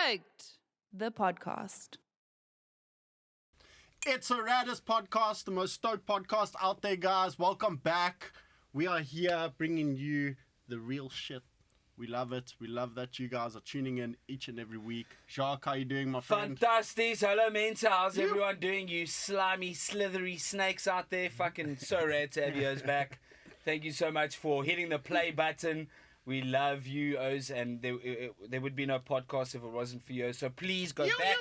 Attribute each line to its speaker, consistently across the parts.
Speaker 1: Stoked, the podcast.
Speaker 2: It's a raddest podcast, the most stoked podcast out there, guys. Welcome back. We are here bringing you the real shit. We love it. We love that you guys are tuning in each and every week. Jacques, how you doing, my friend?
Speaker 3: Fantastic. Hello, Mensa. How's everyone doing? You slimy, slithery snakes out there. Fucking so rad to have you guys back. Thank you so much for hitting the play button. We love you, Oz, and there would be no podcast if it wasn't for you. So please go back.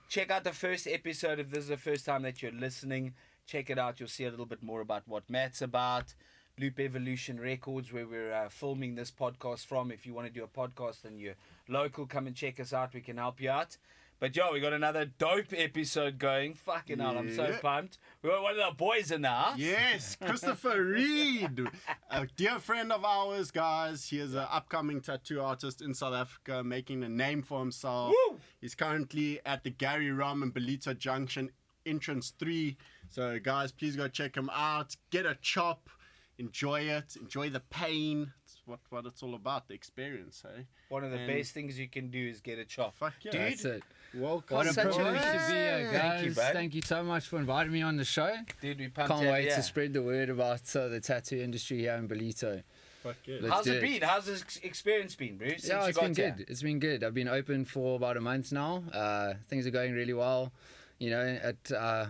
Speaker 3: Check out the first episode. If this is the first time that you're listening, check it out. You'll see a little bit more about what Matt's about. Loop Evolution Records, where we're filming this podcast from. If you want to do a podcast and you're local, come and check us out. We can help you out. But yo, we got another dope episode going. Fucking hell, I'm so pumped. We got one of the boys in the house.
Speaker 2: Yes, Christopher Reed, a dear friend of ours, guys. He is an upcoming tattoo artist in South Africa, making a name for himself.
Speaker 3: Woo!
Speaker 2: He's currently at the Gary Rum and Belito Junction, entrance 3. So, guys, please go check him out. Get a chop. Enjoy it. Enjoy the pain. It's what it's all about, the experience, hey?
Speaker 3: One of the best things you can do is get a chop.
Speaker 2: Fuck yeah.
Speaker 3: Dude,
Speaker 4: That's it.
Speaker 2: Welcome.
Speaker 4: What a
Speaker 3: Such a
Speaker 4: privilege to
Speaker 3: nice-
Speaker 4: be here, guys.
Speaker 3: Thank you, bud.
Speaker 4: Thank you so much for inviting me on the show.
Speaker 3: Dude, we pumped
Speaker 4: Can't
Speaker 3: out,
Speaker 4: wait
Speaker 3: yeah.
Speaker 4: to spread the word about the tattoo industry here in Belito.
Speaker 2: Fuck yeah.
Speaker 4: Let's
Speaker 3: How's
Speaker 4: do
Speaker 3: it been? How's this experience been, Bruce?
Speaker 4: Yeah,
Speaker 3: Since
Speaker 4: it's
Speaker 3: you
Speaker 4: been
Speaker 3: got here?
Speaker 4: good. It's been good. I've been open for about a month now. Things are going really well. You know,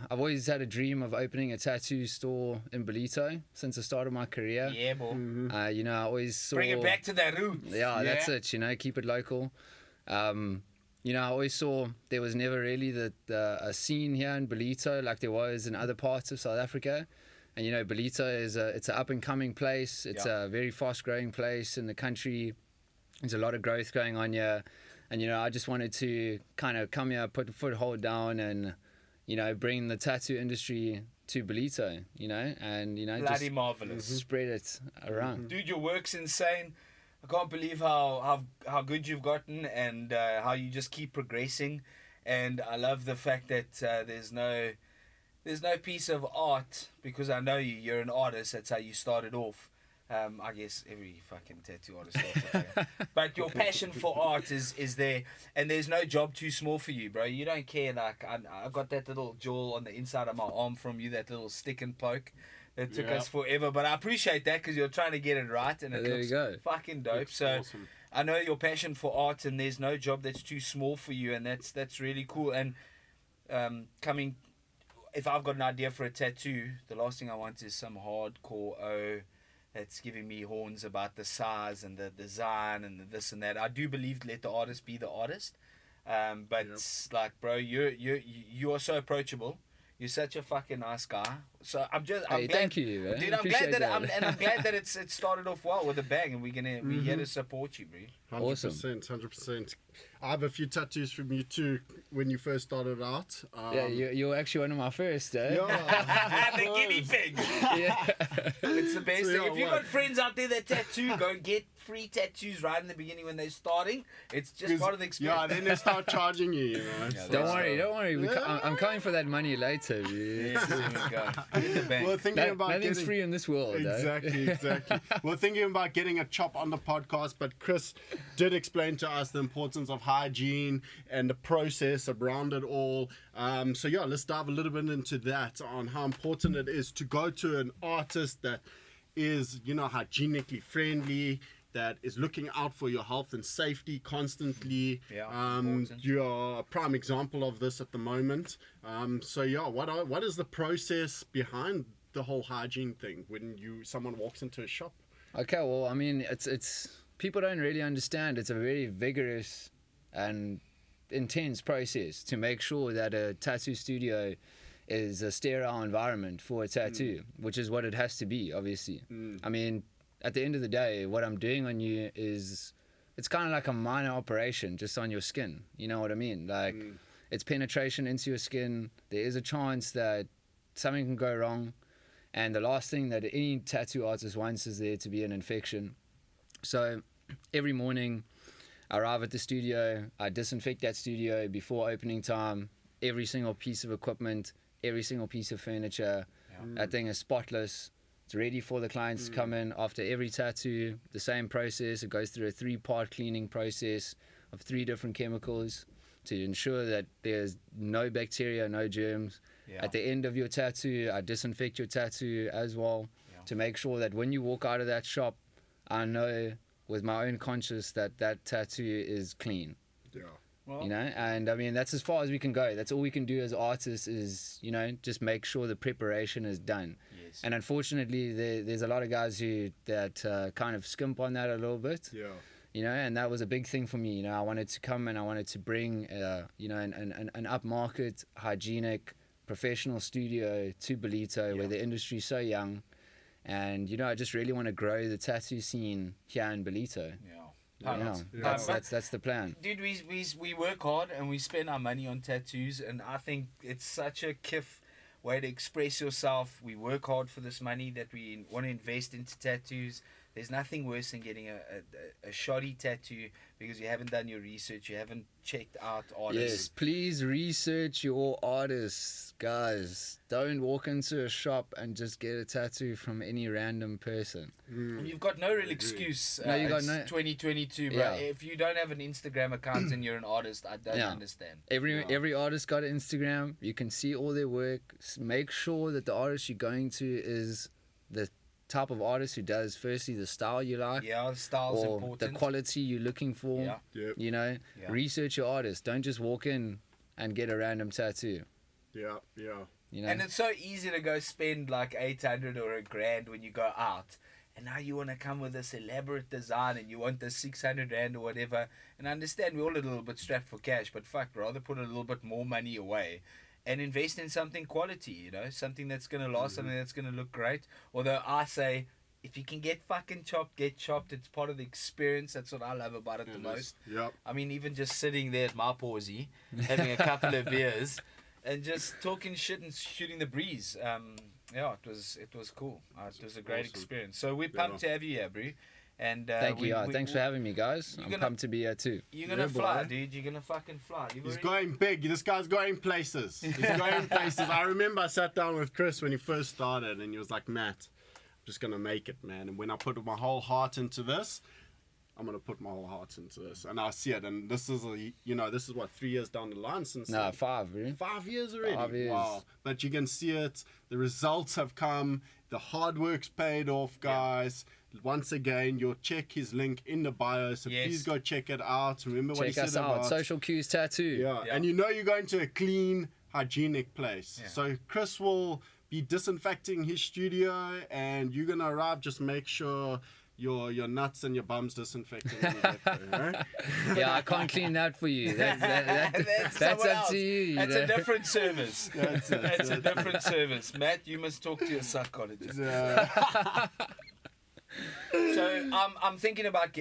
Speaker 4: I've always had a dream of opening a tattoo store in Belito since the start of my career.
Speaker 3: Yeah, boy.
Speaker 4: You know, I always saw...
Speaker 3: Bring it back to the roots.
Speaker 4: Yeah, that's it. You know, keep it local. You know, I always saw there was never really a scene here in Belito like there was in other parts of South Africa. And you know, Belito is it's an up and coming place. It's a very fast growing place in the country. There's a lot of growth going on here. And you know, I just wanted to kind of come here, put a foothold down, and you know, bring the tattoo industry to Belito. You know, and you know,
Speaker 3: Bloody
Speaker 4: just
Speaker 3: marvelous.
Speaker 4: spread it around.
Speaker 3: Dude, your work's insane. I can't believe how good you've gotten and how you just keep progressing. And I love the fact that there's no piece of art, because I know you're an artist. That's how you started off. I guess every fucking tattoo artist starts like that. But your passion for art is there, and there's no job too small for you, bro. You don't care. Like I got that little jewel on the inside of my arm from you, that little stick and poke. That took us forever, but I appreciate that because you're trying to get it right, and it
Speaker 4: There
Speaker 3: looks
Speaker 4: you go.
Speaker 3: fucking dope.
Speaker 2: Looks
Speaker 3: So
Speaker 2: awesome.
Speaker 3: I know your passion for art, and there's no job that's too small for you, and that's really cool. And if I've got an idea for a tattoo, the last thing I want is some hardcore that's giving me horns about the size and the design and the this and that. I do believe let the artist be the artist, but like, bro, you are so approachable. You're such a fucking nice guy. So I'm glad.
Speaker 4: Thank you, man.
Speaker 3: Dude, I'm
Speaker 4: Appreciate
Speaker 3: glad
Speaker 4: that.
Speaker 3: I'm glad that it started off well with a bang, and we're here to support you, bro.
Speaker 2: 100%,
Speaker 4: Awesome.
Speaker 2: 100%. I have a few tattoos from you too when you first started out.
Speaker 4: Yeah, you're actually one of my first, eh?
Speaker 3: The guinea pig.
Speaker 4: Yeah.
Speaker 3: It's the best
Speaker 2: So,
Speaker 3: thing.
Speaker 2: yeah,
Speaker 3: If you've
Speaker 2: what?
Speaker 3: got friends out there that tattoo, go get free tattoos right in the beginning when they're starting. It's just part of the experience.
Speaker 2: Yeah, then they start charging you, you know.
Speaker 3: Yeah,
Speaker 2: so-
Speaker 4: Don't worry. I'm coming for that money later.
Speaker 3: Yes, there we go. Get the bank.
Speaker 2: We're thinking about
Speaker 4: Nothing's
Speaker 2: getting...
Speaker 4: free in this world. eh?
Speaker 2: Exactly. We're thinking about getting a chop on the podcast, but Chris did explain to us the importance of hygiene and the process around it all. So yeah, let's dive a little bit into that, on how important it is to go to an artist that is, you know, hygienically friendly, that is looking out for your health and safety constantly.
Speaker 3: Important.
Speaker 2: You are a prime example of this at the moment. So yeah, what is the process behind the whole hygiene thing when someone walks into a shop?
Speaker 4: Okay, well, I mean, it's people don't really understand. It's a very vigorous and intense process to make sure that a tattoo studio is a sterile environment for a tattoo, which is what it has to be, obviously. I mean, at the end of the day, what I'm doing on you is, it's kind of like a minor operation just on your skin. You know what I mean? Like, it's penetration into your skin. There is a chance that something can go wrong. And the last thing that any tattoo artist wants is there to be an infection. So every morning I arrive at the studio, I disinfect that studio before opening time, every single piece of equipment, every single piece of furniture. That thing is spotless. It's ready for the clients to come in after every tattoo. The same process. It goes through a 3-part cleaning process of 3 different chemicals. to ensure that there's no bacteria, no germs.
Speaker 3: Yeah.
Speaker 4: At the end of your tattoo, I disinfect your tattoo as well to make sure that when you walk out of that shop, I know with my own conscience that that tattoo is clean.
Speaker 2: Yeah.
Speaker 3: Well,
Speaker 4: You know, and I mean, that's as far as we can go. That's all we can do as artists is, you know, just make sure the preparation is done.
Speaker 3: yes.
Speaker 4: And unfortunately, there's a lot of guys that kind of skimp on that a little bit.
Speaker 2: Yeah.
Speaker 4: You know, and that was a big thing for me. You know, I wanted to come and I wanted to bring, you know, an upmarket, hygienic, professional studio to Belito, where the industry's so young. And, you know, I just really want to grow the tattoo scene here in Belito. That's the plan.
Speaker 3: Dude, we work hard and we spend our money on tattoos, and I think it's such a kiff way to express yourself. We work hard for this money that we want to invest into tattoos. There's nothing worse than getting a shoddy tattoo because you haven't done your research, you haven't checked out artists.
Speaker 4: Yes, please research your artists, guys. Don't walk into a shop and just get a tattoo from any random person.
Speaker 3: And you've got no real excuse.
Speaker 4: No, you got
Speaker 3: it's
Speaker 4: no-
Speaker 3: 2022, bro.
Speaker 4: Yeah.
Speaker 3: If you don't have an Instagram account and you're an artist, I don't understand.
Speaker 4: Every artist got an Instagram. You can see all their work. Make sure that the artist you're going to is the type of artist who does firstly the style you like,
Speaker 3: Yeah, style's
Speaker 4: or
Speaker 3: important.
Speaker 4: the quality you're looking for.
Speaker 3: Yeah.
Speaker 2: Yep.
Speaker 4: You know,
Speaker 3: Yeah.
Speaker 4: research your artist. Don't just walk in and get a random tattoo.
Speaker 2: Yeah. Yeah.
Speaker 4: You know,
Speaker 3: And it's so easy to go spend like 800 or $1,000 when you go out. And now you want to come with this elaborate design and you want this 600 Rand or whatever. And I understand we're all a little bit strapped for cash, but fuck, rather put a little bit more money away and invest in something quality, you know, something that's going to last, something that's going to look great. Although I say, if you can get fucking chopped, get chopped. It's part of the experience. That's what I love about it the most.
Speaker 2: Yep.
Speaker 3: I mean, even just sitting there at my pausey, having a couple of beers, and just talking shit and shooting the breeze. Yeah, it was cool. It was a great
Speaker 2: awesome.
Speaker 3: experience. So we're pumped to have you here, bro. And
Speaker 4: thank you. Thanks for having me, guys. I'm
Speaker 3: gonna-
Speaker 4: pumped to be here too.
Speaker 3: You're gonna
Speaker 2: Yeah,
Speaker 3: fly,
Speaker 2: boy.
Speaker 3: dude. You're gonna fucking fly.
Speaker 2: He's going big. This guy's going places. He's going places. I remember I sat down with Chris when he first started, and he was like, "Matt, I'm just gonna make it, man. And when I put my whole heart into this, I'm gonna put my whole heart into this." And I see it. And this is this is what 3 years down the line since.
Speaker 4: No, 5, bro.
Speaker 2: 5 years already.
Speaker 4: 5 years.
Speaker 2: Wow. But you can see it. The results have come. The hard work's paid off, guys. Once again, you'll check his link in the bio, so
Speaker 3: Yes.
Speaker 2: please go check it out. Remember what he
Speaker 4: Check
Speaker 2: said
Speaker 4: us out.
Speaker 2: about
Speaker 4: Social Cues Tattoo.
Speaker 2: yeah.
Speaker 3: Yeah.
Speaker 2: And you know you're going to a clean, hygienic place.
Speaker 3: Yeah.
Speaker 2: So Chris will be disinfecting his studio, and you're gonna arrive. Just make sure your nuts and your bums disinfecting. when you get there, right?
Speaker 4: Yeah, I can't clean that for you. That's
Speaker 3: someone
Speaker 4: up
Speaker 3: else.
Speaker 4: to you.
Speaker 3: That's
Speaker 4: know?
Speaker 3: a different service.
Speaker 2: That's it.
Speaker 3: That's a different service. Matt, you must talk to your psychologist.
Speaker 2: Yeah.
Speaker 3: So I'm thinking about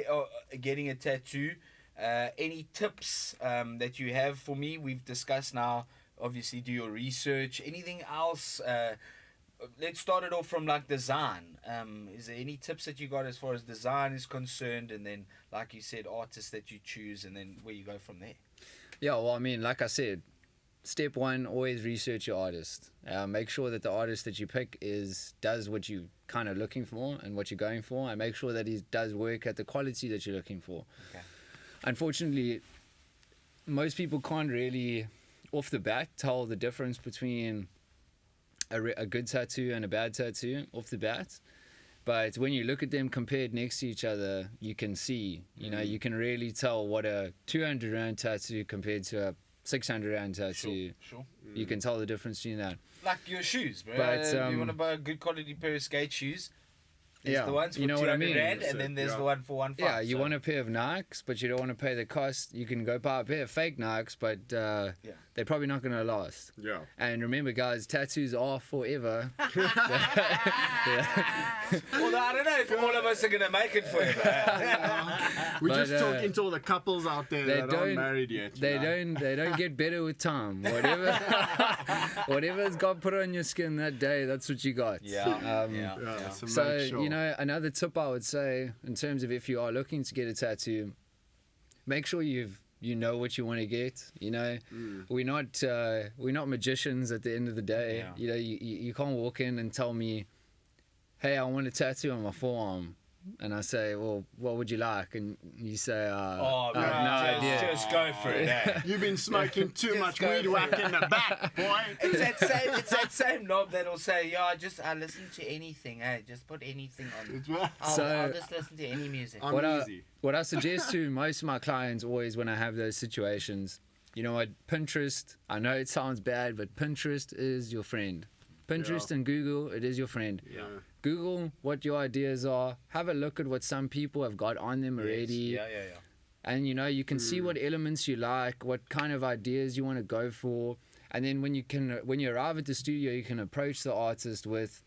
Speaker 3: getting a tattoo. Any tips that you have for me? We've discussed now. Obviously, do your research. Anything else? Let's start it off from like design. Is there any tips that you got as far as design is concerned? And then, like you said, artists that you choose, and then where you go from there.
Speaker 4: Yeah, well, I mean, like I said, step one, always research your artist. Make sure that the artist that you pick does what you kind of looking for and what you're going for, and make sure that he does work at the quality that you're looking for.
Speaker 3: Okay.
Speaker 4: Unfortunately, most people can't really, off the bat, tell the difference between a good tattoo and a bad tattoo off the bat. But when you look at them compared next to each other, you can see, you can really tell what a 200 Rand tattoo compared to a 600 Rand tattoo.
Speaker 3: Sure.
Speaker 4: You can tell the difference between that.
Speaker 3: Like your shoes, bro.
Speaker 4: But,
Speaker 3: you want to buy a good quality pair of skate shoes. There's
Speaker 4: Yeah,
Speaker 3: the ones for
Speaker 4: you know what
Speaker 3: 200
Speaker 4: I mean?
Speaker 3: Rand, and then there's
Speaker 2: Yeah.
Speaker 3: the one for 1.5.
Speaker 4: Yeah, you want a pair of Nikes, but you don't want to pay the cost. You can go buy a pair of fake Nikes, but they're probably not going to last.
Speaker 2: Yeah.
Speaker 4: And remember, guys, tattoos are forever.
Speaker 3: Well, I don't know if all of us are going to make it for you.
Speaker 2: We're
Speaker 4: But,
Speaker 2: just talking to all the couples out there
Speaker 4: they
Speaker 2: that aren't
Speaker 4: don't-
Speaker 2: married yet.
Speaker 4: They
Speaker 2: you know?
Speaker 4: don't get better with time. Whatever's got put on your skin that day, that's what you got.
Speaker 3: Yeah.
Speaker 2: Yeah, so
Speaker 4: So,
Speaker 2: make sure.
Speaker 4: another tip I would say in terms of if you are looking to get a tattoo, make sure you know what you want to get. We're not magicians at the end of the day.
Speaker 3: Yeah.
Speaker 4: You can't walk in and tell me, hey, I want a tattoo on my forearm. and I say, well, what would you like? And you say,
Speaker 3: Oh,
Speaker 4: no
Speaker 3: man,
Speaker 4: idea.
Speaker 3: just go for it. Eh?
Speaker 2: You've been smoking too
Speaker 3: Just
Speaker 2: much
Speaker 3: go
Speaker 2: weed
Speaker 3: for
Speaker 2: whack
Speaker 3: it.
Speaker 2: in the back, boy.
Speaker 3: It's that same knob that'll say, I listen to anything. Hey, just put anything on. I'll just listen to any music.
Speaker 2: I'm
Speaker 4: What
Speaker 2: easy.
Speaker 4: what I suggest to most of my clients always when I have those situations, you know what, Pinterest, I know it sounds bad, but Pinterest is your friend. Pinterest and Google, it is your friend.
Speaker 2: Yeah.
Speaker 4: Google what your ideas are. Have a look at what some people have got on them already.
Speaker 3: Yeah.
Speaker 4: And, you know, you can see what elements you like, what kind of ideas you want to go for. And then when you arrive at the studio, you can approach the artist with,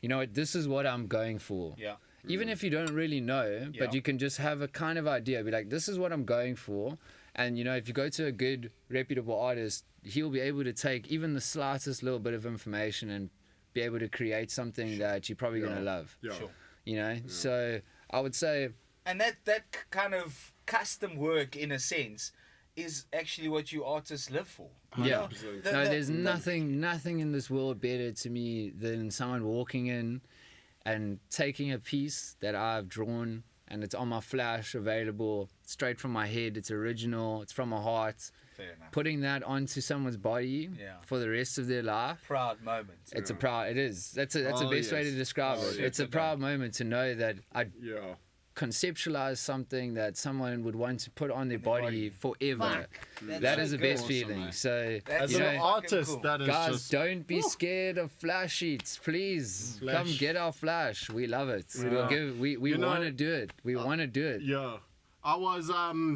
Speaker 4: you know what, this is what I'm going for.
Speaker 3: Yeah.
Speaker 4: Even if you don't really know, but you can just have a kind of idea. Be like, this is what I'm going for. And, you know, if you go to a good, reputable artist, he'll be able to take even the slightest little bit of information and be able to create something that you're probably going to love.
Speaker 2: Yeah.
Speaker 3: Sure.
Speaker 4: You know? So I would say...
Speaker 3: And that kind of custom work, in a sense, is actually what you artists live for.
Speaker 4: Yeah.
Speaker 2: 100%.
Speaker 4: No, there's nothing in this world better to me than someone walking in and taking a piece that I've drawn and it's on my flash, available straight from my head. It's original. It's from my heart.
Speaker 3: Fair enough.
Speaker 4: Putting that onto someone's body for the rest of their life.
Speaker 3: Proud moment.
Speaker 4: It's a proud. It is. That's the best way to describe it. It's a proud moment to know that I conceptualize something that someone would want to put on their body forever. That is the best
Speaker 2: awesome,
Speaker 4: feeling.
Speaker 2: mate.
Speaker 4: So,
Speaker 2: As
Speaker 4: you
Speaker 2: an
Speaker 4: know,
Speaker 2: artist,
Speaker 3: cool.
Speaker 2: that is
Speaker 4: guys,
Speaker 2: just...
Speaker 4: don't be scared of flash sheets, please.
Speaker 2: Flash.
Speaker 4: Come get our flash. We love it.
Speaker 2: Yeah.
Speaker 4: We
Speaker 2: You know,
Speaker 4: want to do it. We want to do it.
Speaker 2: Yeah. I was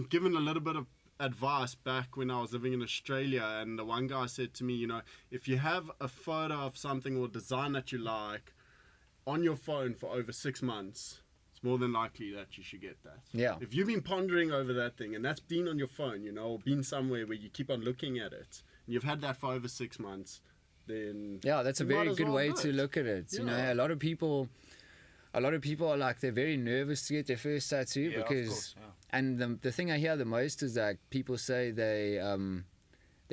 Speaker 2: given a little bit of advice back when I was living in Australia, and the one guy said to me, you know, if you have a photo of something or design that you like on your phone for over 6 months, it's more than likely that you should get that.
Speaker 4: Yeah.
Speaker 2: If you've been pondering over that thing and that's been on your phone, you know, or been somewhere where you keep on looking at it, and you've had that for over 6 months, then
Speaker 4: Yeah, that's a
Speaker 2: you might
Speaker 4: very
Speaker 2: as
Speaker 4: good
Speaker 2: well
Speaker 4: way
Speaker 2: do
Speaker 4: to
Speaker 2: it.
Speaker 4: look at it. You know,
Speaker 2: Yeah.
Speaker 4: a lot of people are like, they're very nervous to get their first tattoo
Speaker 3: Yeah, of
Speaker 4: because,
Speaker 3: course, yeah.
Speaker 4: and the thing I hear the most is that people say they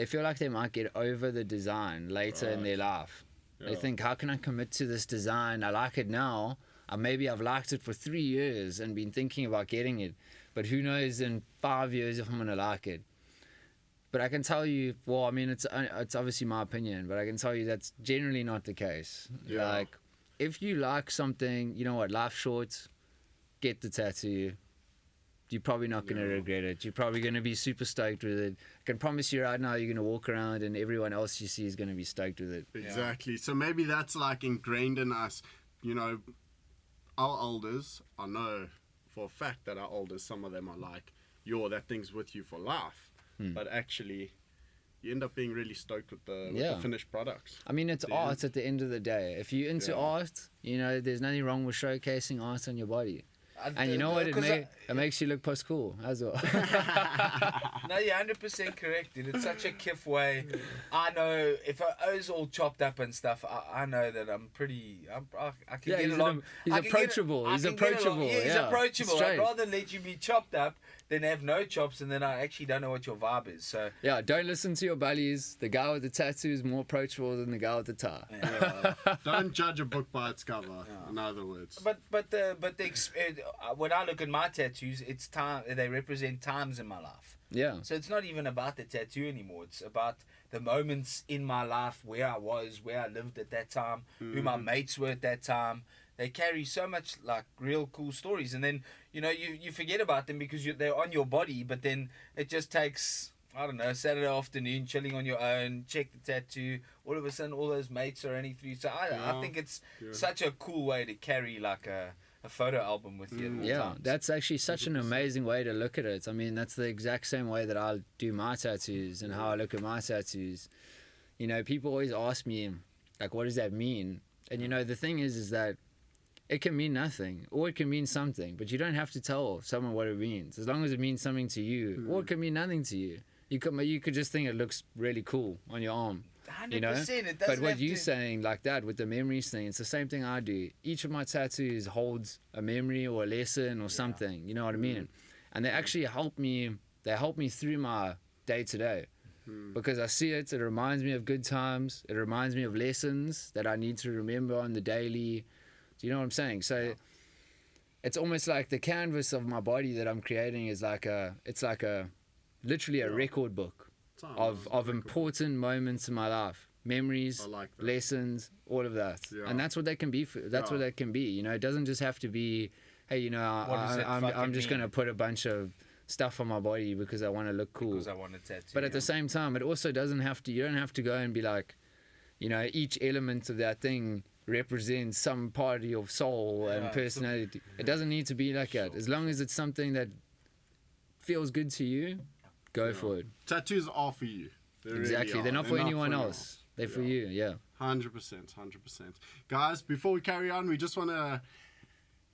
Speaker 4: feel like they might get over the design later in their life. They
Speaker 2: Yeah.
Speaker 4: think, how can I commit to this design? I like it now. Maybe I've liked it for 3 years and been thinking about getting it, but who knows in 5 years if I'm gonna like it. But I can tell you, well, I mean, it's obviously my opinion, but I can tell you that's generally not the case.
Speaker 2: Yeah.
Speaker 4: Like, if you like something, you know what, life's short, get the tattoo. You're probably not going to regret it. You're probably going to be super stoked with it. I can promise you right now, you're going to walk around and everyone else you see is going to be stoked with it.
Speaker 2: Exactly. So maybe that's like ingrained in us. You know, our elders, I know for a fact that our elders, some of them are like, that thing's with you for life. But actually, you end up being really stoked with the finished products.
Speaker 4: I mean, it's art at the end of the day. If you're into art, you know, there's nothing wrong with showcasing art on your body. And you know what? It makes you look post cool as well.
Speaker 3: No, you're 100% correct, dude. It's such a kiff way. I know if I was all chopped up and stuff, I know that I'm pretty. I can get along.
Speaker 4: He's
Speaker 3: I can
Speaker 4: approachable.
Speaker 3: Get, I
Speaker 4: He's
Speaker 3: can get
Speaker 4: approachable.
Speaker 3: along. Yeah, he's
Speaker 4: Yeah,
Speaker 3: approachable.
Speaker 4: straight.
Speaker 3: I'd rather let you be chopped up than have no chops, and then I actually don't know what your vibe is. So
Speaker 4: Yeah, don't listen to your buddies. The guy with the tattoo is more approachable than the guy with the tie.
Speaker 2: Don't judge a book by its cover. In other words.
Speaker 3: But when I look at my tattoos, it's time. They represent times in my life.
Speaker 4: Yeah.
Speaker 3: So it's not even about the tattoo anymore. It's about the moments in my life where I was, where I lived at that time, who my mates were at that time. They carry so much like real cool stories, and then you know you forget about them because they're on your body. But then it just takes, I don't know, Saturday afternoon chilling on your own, check the tattoo. All of a sudden, all those mates are running through. So I think it's such a cool way to carry like a photo album with you. At all
Speaker 4: Yeah,
Speaker 3: times.
Speaker 4: that's actually such an amazing way to look at it. I mean, that's the exact same way that I do my tattoos and how I look at my tattoos. You know, people always ask me, like, what does that mean? And, you know, the thing is that it can mean nothing or it can mean something, but you don't have to tell someone what it means as long as it means something to you, or it can mean nothing to you. You could just think it looks really cool on your arm.
Speaker 3: 100%.
Speaker 4: You know,
Speaker 3: It doesn't
Speaker 4: but what
Speaker 3: have
Speaker 4: you're
Speaker 3: to...
Speaker 4: saying like that with the memories thing, it's the same thing I do. Each of my tattoos holds a memory or a lesson or something. You know what I mean? And they actually help me. They help me through my day to day because I see it. It reminds me of good times. It reminds me of lessons that I need to remember on the daily. Do you know what I'm saying? So it's almost like the canvas of my body that I'm creating is literally a record book of important moments in my life, memories,
Speaker 2: like that.
Speaker 4: lessons, all of that.
Speaker 2: Yeah.
Speaker 4: And that's what they can be. That's what they can be. You know, it doesn't just have to be, hey, you know, I'm just going to put a bunch of stuff on my body because I want to look cool.
Speaker 3: Because I want a tattoo.
Speaker 4: But at the same time, it also doesn't have to. You don't have to go and be like, you know, each element of that thing represents some part of your soul and personality. It doesn't need to be like that. As long as it's something that feels good to you, go for it.
Speaker 2: Tattoos are for you.
Speaker 4: Exactly. They're not for anyone else. They're for you. Yeah.
Speaker 2: 100%. Guys, before we carry on, we just want to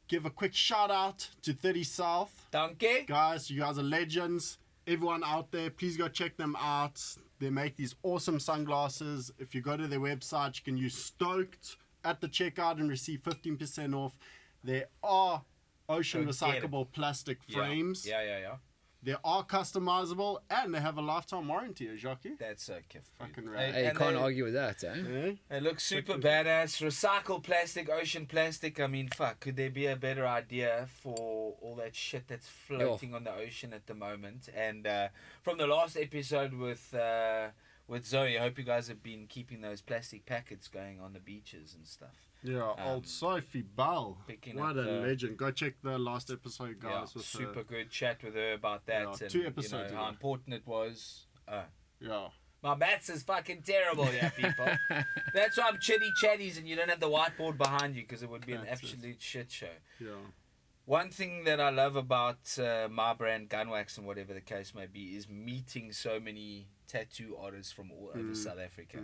Speaker 2: give a quick shout out to 30 South.
Speaker 3: Donkey.
Speaker 2: Guys, you guys are legends. Everyone out there, please go check them out. They make these awesome sunglasses. If you go to their website, you can use Stoked at the checkout and receive 15% off. There are ocean recyclable plastic frames.
Speaker 3: Yeah.
Speaker 2: They are customizable and they have a lifetime warranty, Jacques.
Speaker 3: That's so kiff.
Speaker 2: Fucking rad.
Speaker 4: Hey, you can't argue with that, eh?
Speaker 2: Yeah.
Speaker 3: It looks super badass. Recycled plastic, ocean plastic. I mean, fuck, could there be a better idea for all that shit that's floating on the ocean at the moment? And from the last episode with Zoe, I hope you guys have been keeping those plastic packets going on the beaches and stuff.
Speaker 2: Yeah, old Sophie Bell. What a legend. Go check the last episode, guys.
Speaker 3: Yeah,
Speaker 2: with
Speaker 3: super good chat with her about that.
Speaker 2: Yeah,
Speaker 3: and
Speaker 2: 2 episodes
Speaker 3: you know, how important it was.
Speaker 2: Yeah.
Speaker 3: My maths is fucking terrible, yeah, people. That's why I'm chitty chatties and you don't have the whiteboard behind you because it would be an absolute shit show.
Speaker 2: Yeah.
Speaker 3: One thing that I love about my brand, Gunwax, and whatever the case may be, is meeting so many tattoo artists from all over South Africa.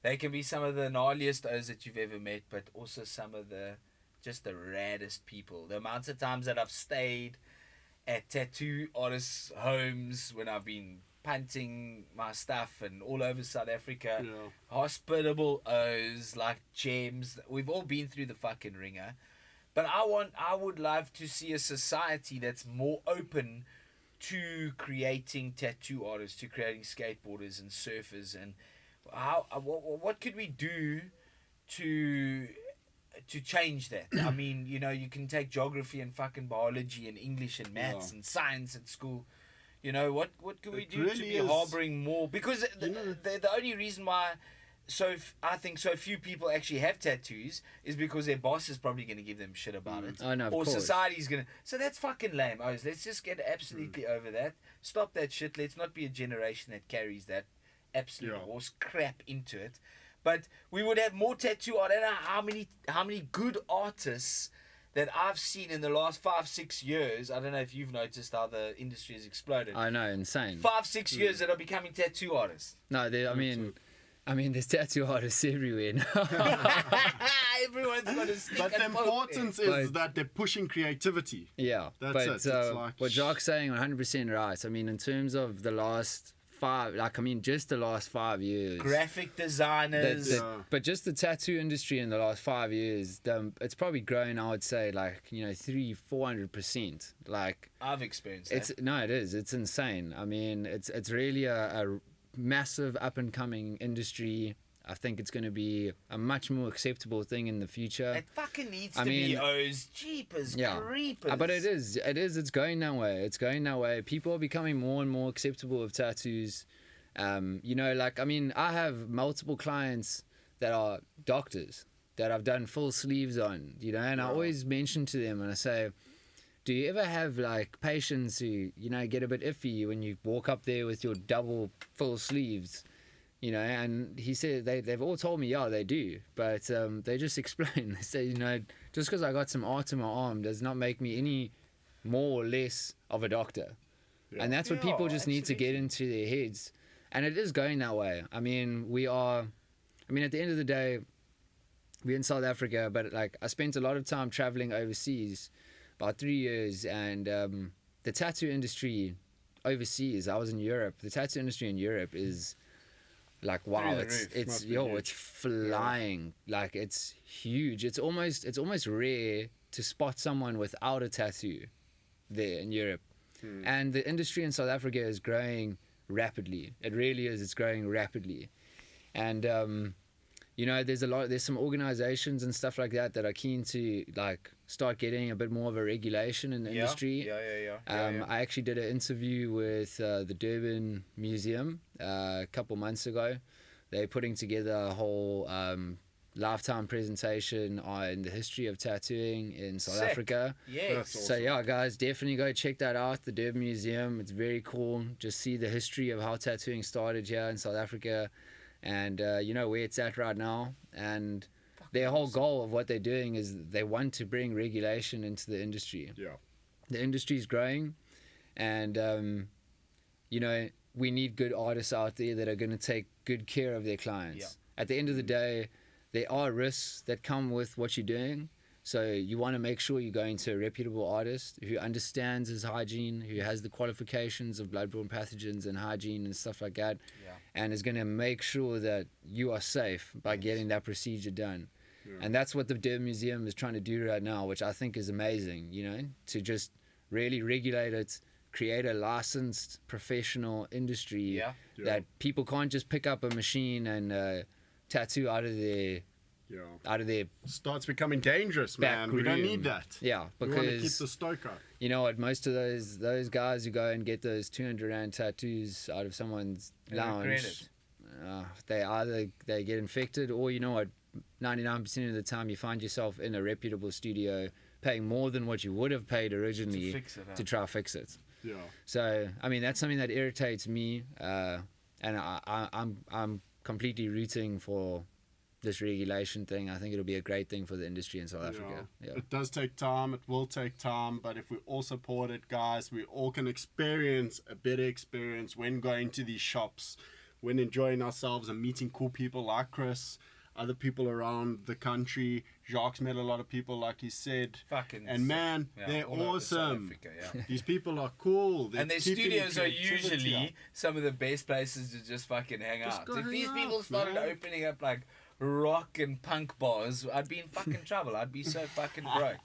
Speaker 3: They can be some of the gnarliest O's that you've ever met, but also some of the raddest people. The amounts of times that I've stayed at tattoo artists' homes when I've been punting my stuff and all over South Africa.
Speaker 2: Yeah.
Speaker 3: Hospitable O's like gems. We've all been through the fucking ringer. But I would love to see a society that's more open to creating tattoo artists, to creating skateboarders and surfers, and what could we do to change that? I mean, you know, you can take geography and fucking biology and English and maths and science at school. You know, what could we do to be harboring more? Because the only reason why I think so few people actually have tattoos is because their boss is probably going to give them shit about it.
Speaker 4: Oh, no, of
Speaker 3: or
Speaker 4: course.
Speaker 3: society's going to... So that's fucking lame. Let's just get absolutely over that. Stop that shit. Let's not be a generation that carries that absolute horse crap into it. But we would have more tattoo art. I don't know how many good artists that I've seen in the last 5-6 years. I don't know if you've noticed how the industry has exploded.
Speaker 4: I know, insane.
Speaker 3: 5-6 years that are becoming tattoo artists.
Speaker 4: No, I mean, there's tattoo artists everywhere now.
Speaker 3: Everyone's got a stick.
Speaker 2: But the
Speaker 3: and poke
Speaker 2: importance is that they're pushing creativity.
Speaker 4: Yeah,
Speaker 2: That's
Speaker 4: but
Speaker 2: it. It's like
Speaker 4: what Jacques saying 100% right. I mean, in terms of the last 5, just the last 5 years.
Speaker 3: graphic designers.
Speaker 4: But just the tattoo industry in the last 5 years, it's probably grown, I would say, 300-400%.
Speaker 3: I've experienced that.
Speaker 4: It is. It's insane. I mean, it's really a massive up-and-coming industry. I think it's going to be a much more acceptable thing in the future.
Speaker 3: It fucking needs to be O's. Jeepers creepers.
Speaker 4: But it is. It's going that way. People are becoming more and more acceptable of tattoos. You know, I have multiple clients that are doctors that I've done full sleeves on, you know, and I always mention to them and I say, do you ever have patients who, you know, get a bit iffy when you walk up there with your double full sleeves, you know? And he said they've all told me, yeah, they do, but they just explain. They say, you know, just because I got some art in my arm does not make me any more or less of a doctor. Yeah. And that's what people just need to get into their heads. And it is going that way. I mean, at the end of the day, we're in South Africa, but I spent a lot of time traveling overseas, about 3 years, and the tattoo industry overseas, I was in Europe, the tattoo industry in Europe is wow, it's flying. It's huge. It's almost rare to spot someone without a tattoo there in Europe. And the industry in South Africa is growing rapidly. It really is. It's growing rapidly. And you know, there's some organizations and stuff like that that are keen to start getting a bit more of a regulation in the industry. I actually did an interview with the Durban Museum a couple months ago. They're putting together a whole lifetime presentation on the history of tattooing in South Africa.
Speaker 3: Yes.
Speaker 4: So yeah, guys, definitely go check that out. The Durban Museum. It's very cool. Just see the history of how tattooing started here in South Africa, and you know where it's at right now. And their whole goal of what they're doing is they want to bring regulation into the industry.
Speaker 2: Yeah.
Speaker 4: The industry is growing, and you know, we need good artists out there that are going to take good care of their clients. At the end of the day, there are risks that come with what you're doing. So you want to make sure you're going to a reputable artist who understands his hygiene, who has the qualifications of bloodborne pathogens and hygiene and stuff like that, and is going to make sure that you are safe by getting that procedure done. And that's what the Durban Museum is trying to do right now, which I think is amazing, you know, to just really regulate it, create a licensed professional industry that people can't just pick up a machine and tattoo out of their
Speaker 2: starts becoming dangerous, man. We don't need that.
Speaker 4: Yeah, because
Speaker 2: we want to keep the stoke up.
Speaker 4: You know what, most of those guys who go and get those 200 rand tattoos out of someone's lounge, they get infected, or you know what, 99% of the time you find yourself in a reputable studio paying more than what you would have paid originally to try to fix it.
Speaker 2: Yeah.
Speaker 4: So I mean, that's something that irritates me, and I'm completely rooting for this regulation thing. I think it'll be a great thing for the industry in South Africa. Yeah.
Speaker 2: It does take time. It will take time. But if we all support it, guys, we all can experience a better experience when going to these shops, when enjoying ourselves and meeting cool people like Chris, other people around the country. Jacques met a lot of people, like he said. And man, they're awesome. These people are cool.
Speaker 3: And their studios are usually some of the best places to just fucking hang out. If these people started opening up like rock and punk bars, I'd be in fucking trouble. I'd be so fucking broke.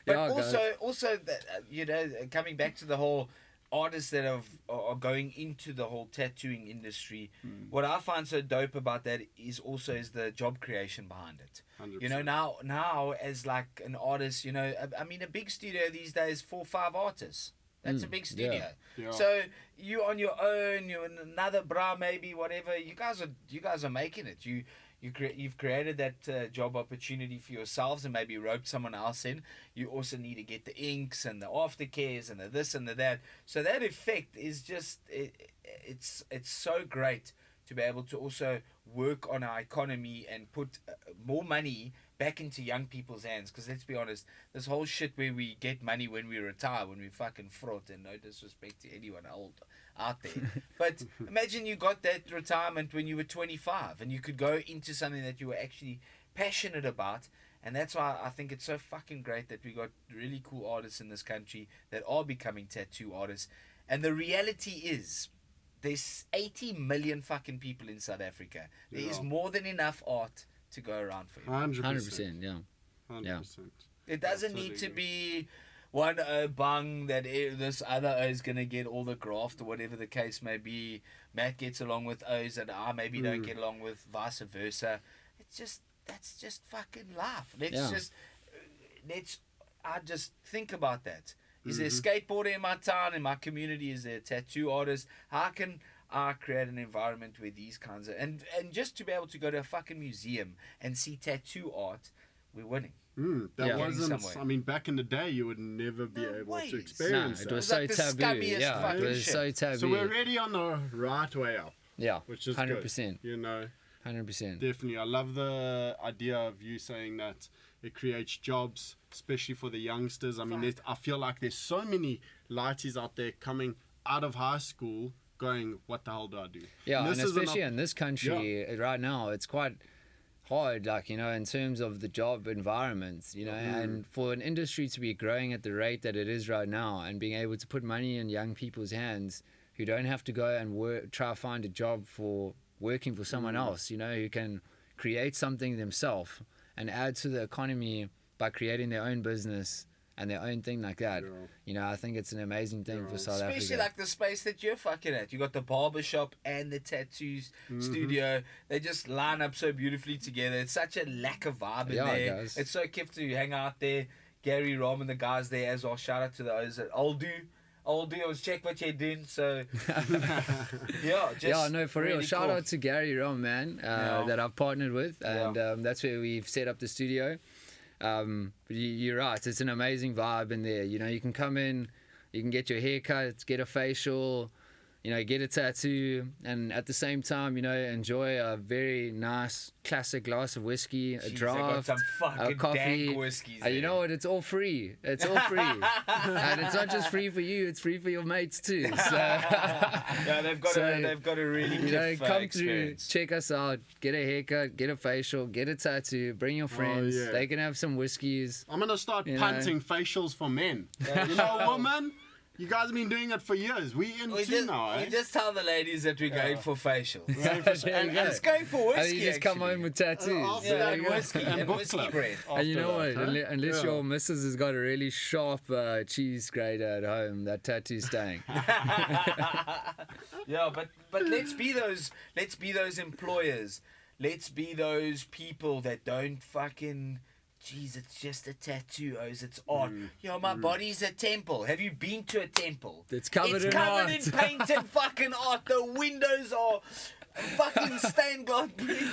Speaker 3: But also that, you know, coming back to the whole artists that are going into the whole tattooing industry, what I find so dope about that is the job creation behind it.
Speaker 2: 100%.
Speaker 3: You know, now as like an artist, you know, I mean, a big studio these days, 4 or 5 artists. That's a big studio.
Speaker 2: Yeah.
Speaker 3: So you on your own, you're in another bra, maybe whatever. You guys are making it. You've created that job opportunity for yourselves and maybe roped someone else in. You also need to get the inks and the aftercares and the this and the that. So that effect is just, it's so great to be able to also work on our economy and put more money back into young people's hands. Because let's be honest, this whole shit where we get money when we retire, when we fucking fraud, and no disrespect to anyone old out there, but imagine you got that retirement when you were 25 and you could go into something that you were actually passionate about. And that's why I think it's so fucking great that we got really cool artists in this country that are becoming tattoo artists. And the reality is there's 80 million fucking people in South Africa. There is more than enough art to go around for you.
Speaker 2: 100%.
Speaker 4: Yeah.
Speaker 2: 100%.
Speaker 3: It doesn't need to be one bung that this other O is going to get all the graft or whatever the case may be. Matt gets along with O's and I maybe don't get along with, vice versa. That's just fucking life. I just think about that. Is there a skateboarder in my town, in my community? Is there a tattoo artist? How can I create an environment where these kinds of... And just to be able to go to a fucking museum and see tattoo art, we're winning.
Speaker 2: That wasn't... I mean, back in the day, you would never be able to experience
Speaker 4: it
Speaker 2: that.
Speaker 4: was so
Speaker 3: like the
Speaker 4: taboo.
Speaker 3: scummiest
Speaker 4: It was
Speaker 3: shit.
Speaker 4: so taboo.
Speaker 2: So we're already on the right way up.
Speaker 4: Yeah,
Speaker 2: which is
Speaker 4: 100%.
Speaker 2: good, you know.
Speaker 4: 100%.
Speaker 2: Definitely. I love the idea of you saying that it creates jobs, especially for the youngsters. I mean, I feel like there's so many lighties out there coming out of high school going, what the hell do I do?
Speaker 4: Yeah, and especially in this country right now, it's quite hard, like, you know, in terms of the job environment, you know, and for an industry to be growing at the rate that it is right now and being able to put money in young people's hands who don't have to go and try to find a job for working for someone else, you know, who can create something themselves and add to the economy by creating their own business and their own thing like that. You know, I think it's an amazing thing for South Africa.
Speaker 3: Especially like the space that you're fucking at. You got the barbershop and the tattoos studio. They just line up so beautifully together. It's such a lack of vibe in there.
Speaker 4: Guys.
Speaker 3: It's so kept to hang out there, Gary, Rom, and the guys there as well. Shout out to those at Oldu. I was check what you're doing. So
Speaker 4: for real.
Speaker 3: really
Speaker 4: Shout
Speaker 3: cool.
Speaker 4: out to Gary Rom, man, that I've partnered with, and that's where we've set up the studio. But you're right. It's an amazing vibe in there. You know, you can come in, you can get your haircut, get a facial, you know, get a tattoo, and at the same time, you know, enjoy a very nice classic glass of whiskey, a draft,
Speaker 3: I got some fucking
Speaker 4: a coffee.
Speaker 3: dank whiskeys
Speaker 4: You know what? It's all free. It's all free, and it's not just free for you; it's free for your mates too. So,
Speaker 3: they've got a really
Speaker 4: you know, come
Speaker 3: experience.
Speaker 4: through, check us out, get a haircut, get a facial, get a tattoo, bring your friends.
Speaker 2: yeah.
Speaker 4: They can have some whiskeys.
Speaker 2: I'm gonna start
Speaker 4: You
Speaker 2: punting facials for men. You know, woman, you guys have been doing it for years. We in too now,
Speaker 3: We
Speaker 2: eh?
Speaker 3: just tell the ladies that we're going for facials.
Speaker 4: There you go.
Speaker 3: It's going for whiskey.
Speaker 4: And you just come home with tattoos.
Speaker 2: After
Speaker 3: yeah,
Speaker 2: that,
Speaker 3: and whiskey
Speaker 2: and
Speaker 3: and
Speaker 2: book
Speaker 3: whiskey
Speaker 2: club.
Speaker 3: bread.
Speaker 4: And you know what?
Speaker 2: After that, huh?
Speaker 4: Unless
Speaker 2: Yeah.
Speaker 4: your missus has got a really sharp cheese grater at home, that tattoo's staying.
Speaker 3: Yeah, but let's be those employers. Let's be those people that don't fucking. Jeez, it's just a tattoo. It's art. Yo, my body's a temple. Have you been to a temple?
Speaker 4: It's covered in
Speaker 3: covered
Speaker 4: art.
Speaker 3: in painted fucking art. The windows are fucking stained glass.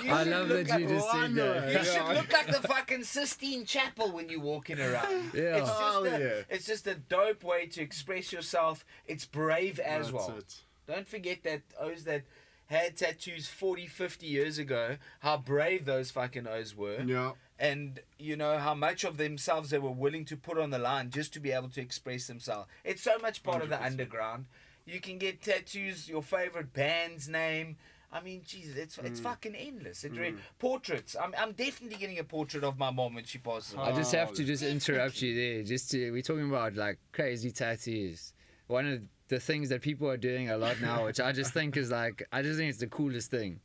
Speaker 4: I love that you just said that.
Speaker 3: You should look like the fucking Sistine Chapel when you're walking around.
Speaker 4: Yeah.
Speaker 3: It's just a dope way to express yourself. It's brave as well.
Speaker 2: That's it.
Speaker 3: Don't forget that O's that had tattoos 40, 50 years ago, how brave those fucking O's were.
Speaker 2: Yeah.
Speaker 3: And you know how much of themselves they were willing to put on the line just to be able to express themselves. It's so much part of the
Speaker 2: 100%.
Speaker 3: underground. You can get tattoos, your favorite band's name. I mean, Jesus, it's fucking endless. Portraits. I'm definitely getting a portrait of my mom when she passes away.
Speaker 4: I just have to just interrupt you there. We're talking about like crazy tattoos. One of the things that people are doing a lot now, which I just think is like, I just think it's the coolest thing,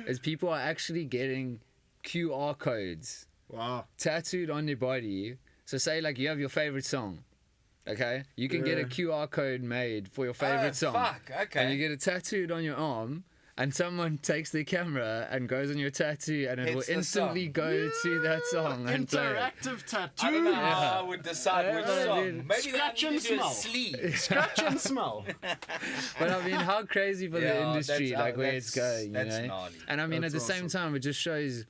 Speaker 4: is people are actually getting QR codes
Speaker 2: Wow.
Speaker 4: tattooed on their body. So say like you have your favorite song, okay? You can get a QR code made for your favorite song.
Speaker 3: Fuck, okay.
Speaker 4: And you get it tattooed on your arm, and someone takes their camera and goes on your tattoo, and it
Speaker 3: Hits
Speaker 4: will
Speaker 3: the
Speaker 4: instantly
Speaker 3: song.
Speaker 4: go to that song and play it.
Speaker 2: Interactive tattoo.
Speaker 3: I don't know how I would decide which
Speaker 4: Yeah,
Speaker 3: song.
Speaker 4: dude.
Speaker 3: Maybe
Speaker 2: Scratch
Speaker 3: they
Speaker 2: and
Speaker 3: need to do a
Speaker 2: smell.
Speaker 3: sleeve.
Speaker 2: Scratch and smell.
Speaker 4: But I mean, how crazy for the
Speaker 3: Yeah,
Speaker 4: industry,
Speaker 3: that's-
Speaker 4: like where it's going, you
Speaker 3: that's
Speaker 4: know?
Speaker 3: gnarly.
Speaker 4: And I mean,
Speaker 2: That's
Speaker 4: at the same
Speaker 2: awesome.
Speaker 4: time, it just shows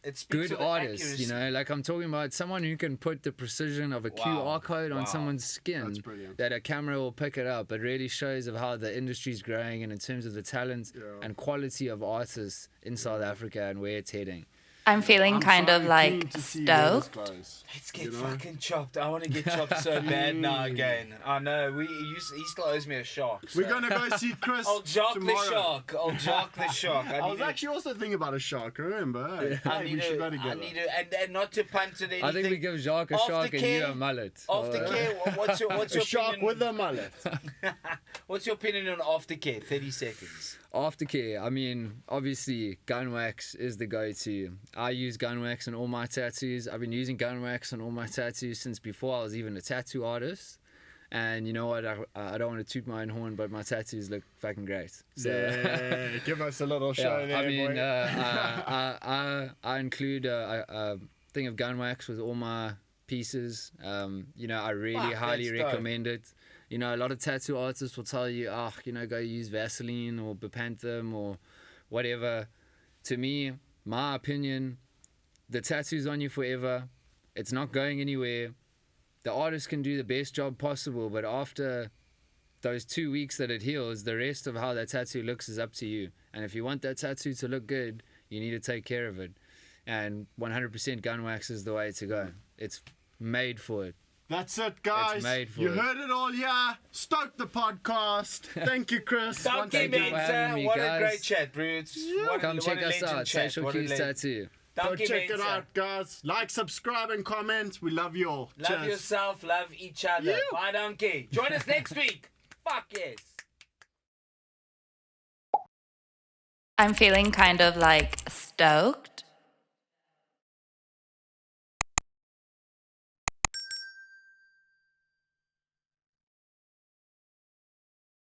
Speaker 3: It speaks
Speaker 4: good
Speaker 3: to the
Speaker 4: artists,
Speaker 3: accuracy.
Speaker 4: you know? Like I'm talking about someone who can put the precision of a
Speaker 3: Wow.
Speaker 4: QR code on
Speaker 3: Wow.
Speaker 4: someone's skin
Speaker 2: That's brilliant.
Speaker 4: that a camera will pick it up. It really shows of how the industry's growing and in terms of the talent and quality of artists in South Africa and where it's heading.
Speaker 1: I'm feeling kind
Speaker 2: so
Speaker 1: of
Speaker 2: keen
Speaker 1: like
Speaker 2: to see where this
Speaker 1: stoked.
Speaker 2: goes.
Speaker 3: Let's get
Speaker 2: You know?
Speaker 3: fucking chopped. I want to get chopped so bad now again. I know. He still owes me a shark.
Speaker 2: We're gonna go see Chris
Speaker 3: I'll jock
Speaker 2: tomorrow.
Speaker 3: the shark. I'll jock the shark.
Speaker 2: I was actually also thinking about a shark. Remember?
Speaker 3: I
Speaker 2: Hey,
Speaker 3: need
Speaker 2: we should go
Speaker 3: to,
Speaker 2: together.
Speaker 3: and not to punt at anything.
Speaker 4: I think we give Jacques a shark and you a mullet.
Speaker 3: Aftercare. What's your
Speaker 2: a shark
Speaker 3: opinion?
Speaker 2: with a mullet.
Speaker 3: What's your opinion on aftercare? 30 seconds.
Speaker 4: Aftercare, I mean, obviously, gun wax is the go-to. I use gun wax on all my tattoos. I've been using gun wax on all my tattoos since before I was even a tattoo artist. And you know what? I don't want to toot my own horn, but my tattoos look fucking great. So,
Speaker 2: Yeah, give us a little show
Speaker 4: yeah,
Speaker 2: there,
Speaker 4: I mean,
Speaker 2: boy.
Speaker 4: I include a thing of gun wax with all my pieces. You know, I really
Speaker 3: Fuck,
Speaker 4: highly
Speaker 3: that's dope.
Speaker 4: recommend it. You know, a lot of tattoo artists will tell you, you know, go use Vaseline or Bepanthen or whatever. To me, my opinion, the tattoo's on you forever. It's not going anywhere. The artist can do the best job possible, but after those 2 weeks that it heals, the rest of how that tattoo looks is up to you. And if you want that tattoo to look good, you need to take care of it. And 100% gun wax is the way to go. It's made for it.
Speaker 2: That's it, guys.
Speaker 4: made for
Speaker 2: You
Speaker 4: it.
Speaker 2: heard it all here. Stoked the podcast. Thank you, Chris.
Speaker 3: Thank
Speaker 4: Thank
Speaker 3: you,
Speaker 4: you for having
Speaker 3: man.
Speaker 4: me,
Speaker 3: What a
Speaker 4: guys.
Speaker 3: great chat, bro.
Speaker 4: Come check us out. Social Keys Tattoo.
Speaker 2: Go check it out, guys. Like, subscribe, and comment. We love you all.
Speaker 3: Love
Speaker 2: Cheers.
Speaker 3: yourself, love each other.
Speaker 2: You.
Speaker 3: Bye, donkey. Join us next week. Fuck yes.
Speaker 1: I'm feeling kind of like stoked.